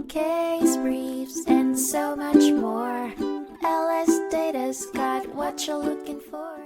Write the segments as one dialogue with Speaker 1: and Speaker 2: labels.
Speaker 1: case briefs, and so much more. LSData's got what you're looking for.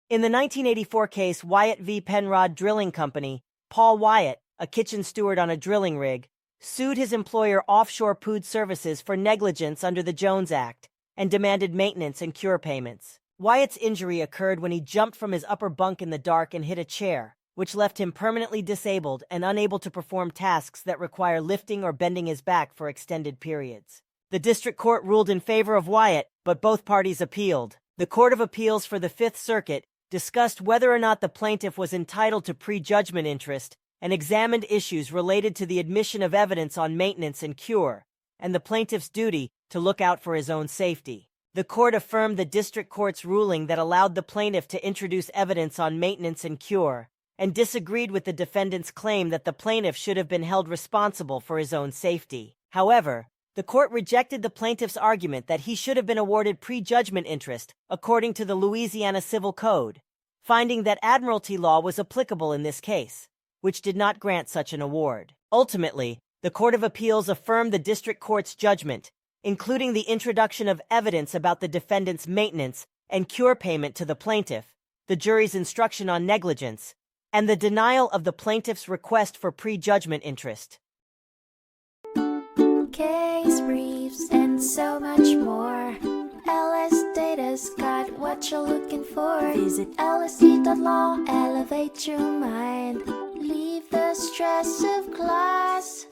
Speaker 2: In the 1984 case Wyatt v. Penrod Drilling Company, Paul Wyatt, a kitchen steward on a drilling rig, sued his employer Offshore Food Services for negligence under the Jones Act and demanded maintenance and cure payments. Wyatt's injury occurred when he jumped from his upper bunk in the dark and hit a chair, which left him permanently disabled and unable to perform tasks that require lifting or bending his back for extended periods. The district court ruled in favor of Wyatt, but both parties appealed. The Court of Appeals for the Fifth Circuit discussed whether or not the plaintiff was entitled to prejudgment interest and examined issues related to the admission of evidence on maintenance and cure, and the plaintiff's duty to look out for his own safety. The court affirmed the district court's ruling that allowed the plaintiff to introduce evidence on maintenance and cure, and disagreed with the defendant's claim that the plaintiff should have been held responsible for his own safety. However, the court rejected the plaintiff's argument that he should have been awarded prejudgment interest according to the Louisiana Civil Code, finding that admiralty law was applicable in this case, which did not grant such an award. Ultimately, the Court of Appeals affirmed the district court's judgment, including the introduction of evidence about the defendant's maintenance and cure payment to the plaintiff, the jury's instruction on negligence, and the denial of the plaintiff's request for prejudgment interest.
Speaker 1: Case briefs, and so much more. LSData's got what you're looking for. Visit lsd.law, elevate your mind. Leave the stress of class.